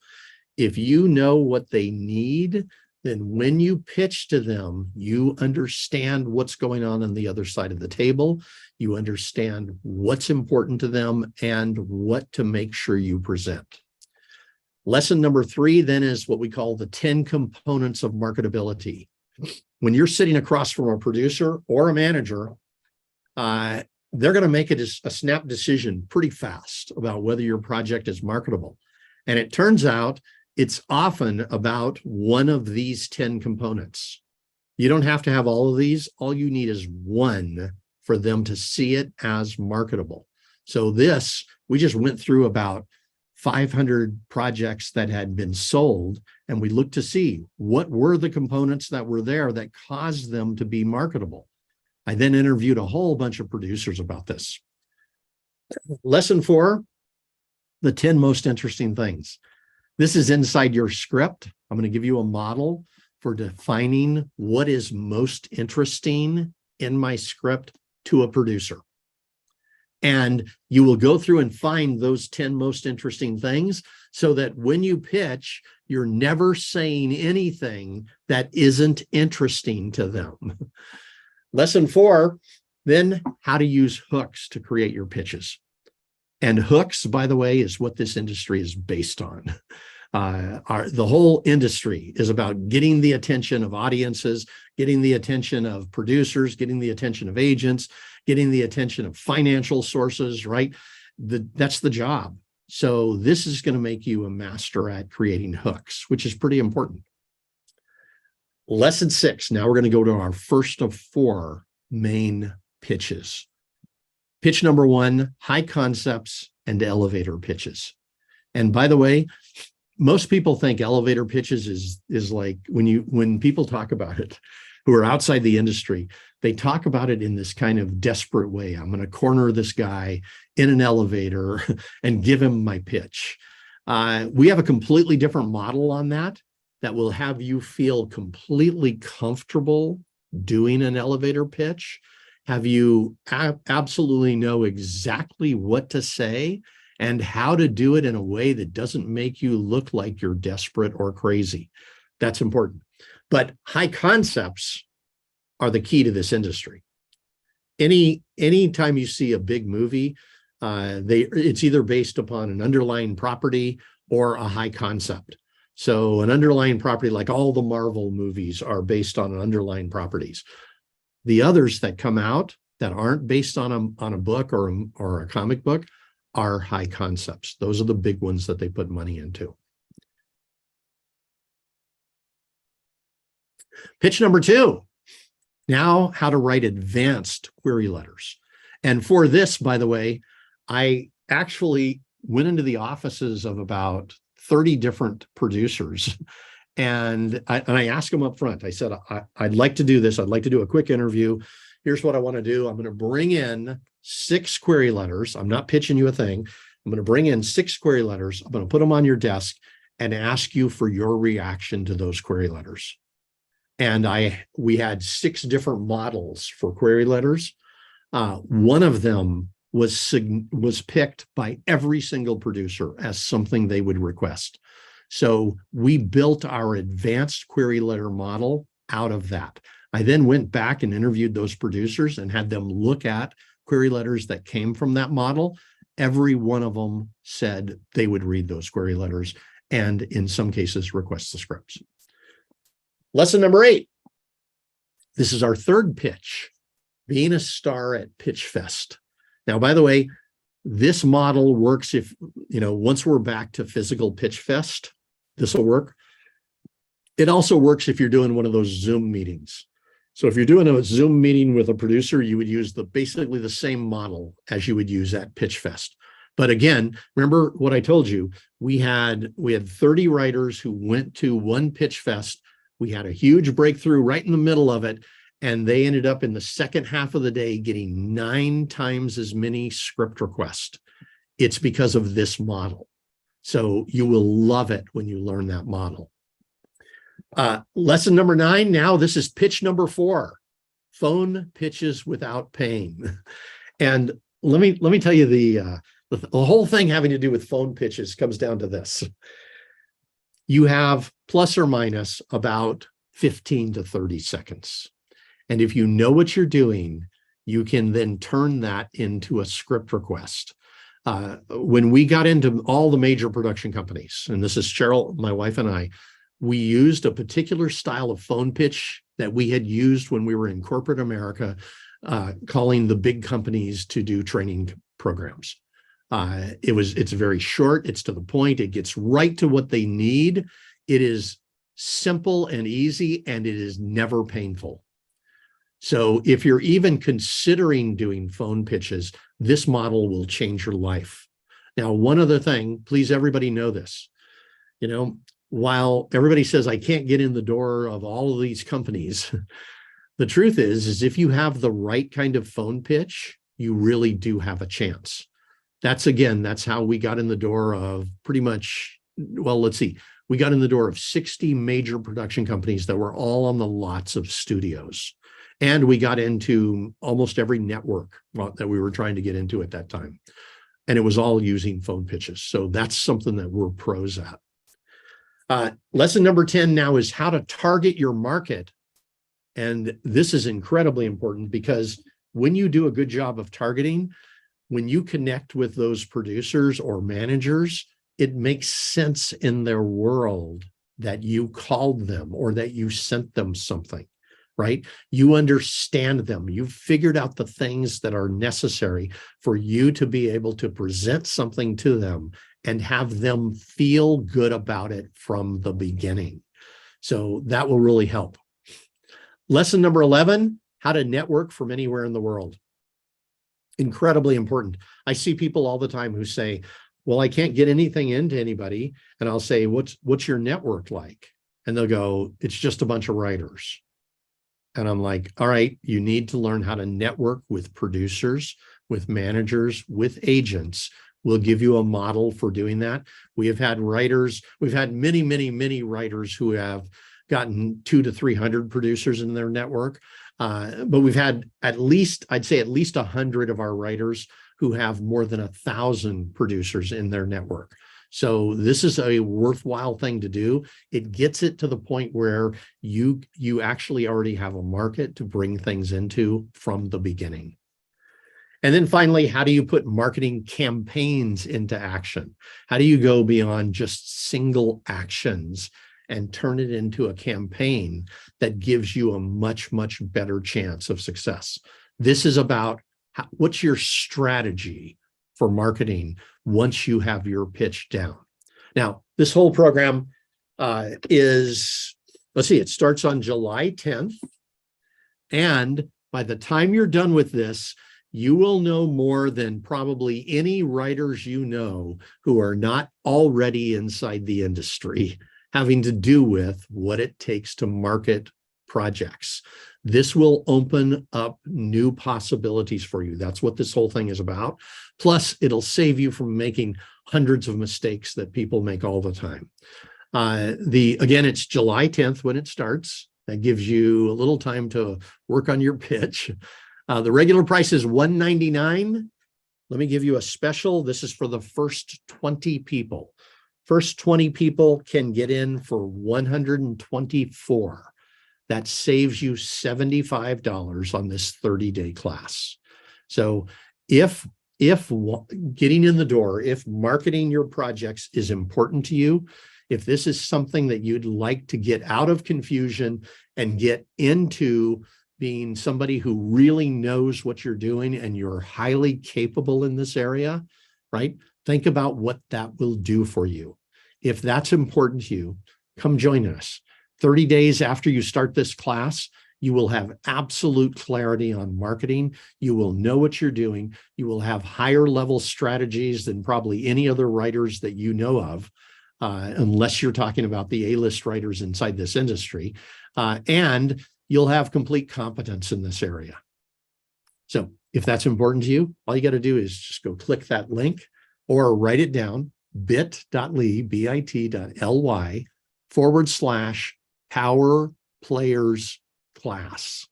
If you know what they need, then when you pitch to them, you understand what's going on the other side of the table. You understand what's important to them and what to make sure you present. Lesson number 3 then is what we call the 10 components of marketability. When you're sitting across from a producer or a manager, they're going to make a snap decision pretty fast about whether your project is marketable. And it turns out it's often about one of these 10 components. You don't have to have all of these. All you need is one for them to see it as marketable. So we just went through about 500 projects that had been sold, and we looked to see what were the components that were there that caused them to be marketable. I then interviewed a whole bunch of producers about this. Lesson 4, the 10 most interesting things. This is inside your script. I'm going to give you a model for defining what is most interesting in my script to a producer. And you will go through and find those 10 most interesting things so that when you pitch, you're never saying anything that isn't interesting to them. Lesson 4, then how to use hooks to create your pitches. And hooks, by the way, is what this industry is based on. The whole industry is about getting the attention of audiences, getting the attention of producers, getting the attention of agents, getting the attention of financial sources, right? That's the job. So this is going to make you a master at creating hooks, which is pretty important. Lesson 6. Now we're going to go to our first of 4 main pitches. Pitch number 1, high concepts and elevator pitches. And by the way, most people think elevator pitches is like when people talk about it, who are outside the industry, they talk about it in this kind of desperate way. I'm going to corner this guy in an elevator and give him my pitch. We have a completely different model on that will have you feel completely comfortable doing an elevator pitch, have you absolutely know exactly what to say and how to do it in a way that doesn't make you look like you're desperate or crazy. That's important. But high concepts are the key to this industry. Anytime you see a big movie, it's either based upon an underlying property or a high concept. So an underlying property, like all the Marvel movies, are based on underlying properties. The others that come out that aren't based on a book or a comic book are high concepts. Those are the big ones that they put money into. Pitch number 2. Now, how to write advanced query letters. And for this, by the way, I actually went into the offices of about 30 different producers. And I asked them up front. I said, I'd like to do this. I'd like to do a quick interview. Here's what I want to do. I'm going to bring in 6 query letters. I'm not pitching you a thing. I'm going to bring in 6 query letters. I'm going to put them on your desk and ask you for your reaction to those query letters. And we had 6 different models for query letters. One of them was picked by every single producer as something they would request. So we built our advanced query letter model out of that. I then went back and interviewed those producers and had them look at query letters that came from that model. Every one of them said they would read those query letters and in some cases request the scripts. Lesson number 8. This is our third pitch, being a star at Pitch Fest. Now, by the way, this model works if, once we're back to physical Pitch Fest, this will work. It also works if you're doing one of those Zoom meetings. So if you're doing a Zoom meeting with a producer, you would use basically the same model as you would use at Pitch Fest. But again, remember what I told you, we had 30 writers who went to one pitch fest. We had a huge breakthrough right in the middle of it, and they ended up in the second half of the day getting 9 times as many script requests. It's because of this model. So you will love it when you learn that model. Lesson number 9. Now this is pitch number 4, phone pitches without pain. And let me tell you, the whole thing having to do with phone pitches comes down to this. You have plus or minus about 15 to 30 seconds. And if you know what you're doing, you can then turn that into a script request. When we got into all the major production companies, and this is Cheryl, my wife, and I, we used a particular style of phone pitch that we had used when we were in corporate America, calling the big companies to do training programs. It's very short, it's to the point, it gets right to what they need. It is simple and easy, and it is never painful. So if you're even considering doing phone pitches, this model will change your life. Now, one other thing, please everybody know this, while everybody says I can't get in the door of all of these companies, the truth is if you have the right kind of phone pitch, you really do have a chance. That's how we got in the door of pretty much, well, let's see, we got in the door of 60 major production companies that were all on the lots of studios. And we got into almost every network that we were trying to get into at that time. And it was all using phone pitches. So that's something that we're pros at. Lesson number 10 now is how to target your market. And this is incredibly important because when you do a good job of targeting, when you connect with those producers or managers, it makes sense in their world that you called them or that you sent them something. Right? You understand them. You've figured out the things that are necessary for you to be able to present something to them and have them feel good about it from the beginning. So that will really help. Lesson number 11, how to network from anywhere in the world. Incredibly important. I see people all the time who say, well, I can't get anything into anybody. And I'll say, what's your network like? And they'll go, it's just a bunch of writers. And I'm like, all right, you need to learn how to network with producers, with managers, with agents. We'll give you a model for doing that. We have had writers, we've had many, many, many writers who have gotten 200 to 300 producers in their network. But we've had at least 100 of our writers who have more than 1,000 producers in their network. So this is a worthwhile thing to do. It gets it to the point where you actually already have a market to bring things into from the beginning. And then finally, how do you put marketing campaigns into action? How do you go beyond just single actions and turn it into a campaign that gives you a much, much better chance of success? This is about what's your strategy for marketing once you have your pitch down. Now, this whole program it starts on July 10th. And by the time you're done with this, you will know more than probably any writers you know who are not already inside the industry, having to do with what it takes to market projects. This will open up new possibilities for you. That's what this whole thing is about. Plus, it'll save you from making hundreds of mistakes that people make all the time. Again, it's July 10th when it starts. That gives you a little time to work on your pitch. The regular price is $199. Let me give you a special. This is for the first 20 people. First 20 people can get in for $124. That saves you $75 on this 30-day class. So if getting in the door, if marketing your projects is important to you, if this is something that you'd like to get out of confusion and get into being somebody who really knows what you're doing and you're highly capable in this area, right? Think about what that will do for you. If that's important to you, come join us. 30 days after you start this class, You will have absolute clarity on marketing. You will know what you're doing. You will have higher level strategies than probably any other writers that you know of, unless you're talking about the A-list writers inside this industry. And you'll have complete competence in this area. So if that's important to you, all you got to do is just go click that link or write it down, bit.ly/Power Players Class.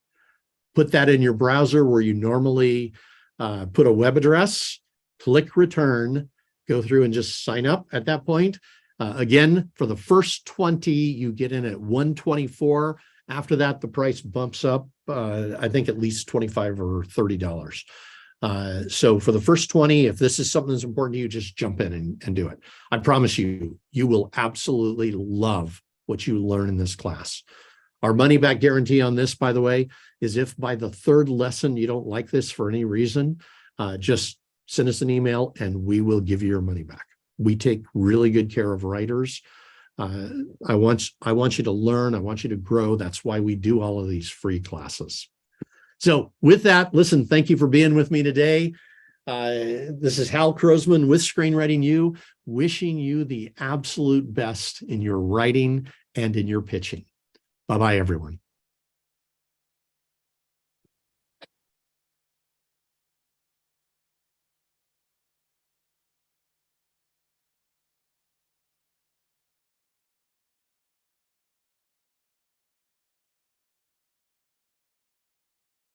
Put that in your browser where you normally put a web address, click return, go through and just sign up at that point. Again, for the first 20, you get in at $124. After that, the price bumps up, I think at least $25 or $30. So for the first 20, if this is something that's important to you, just jump in and do it. I promise you, you will absolutely love what you learn in this class. Our money back guarantee on this, by the way, is if by the third lesson you don't like this for any reason, just send us an email and we will give you your money back. We take really good care of writers. I want you to learn. I want you to grow. That's why we do all of these free classes. So with that, listen, thank you for being with me today. This is Hal Krosman with Screenwriting U, wishing you the absolute best in your writing and in your pitching. Bye-bye, everyone.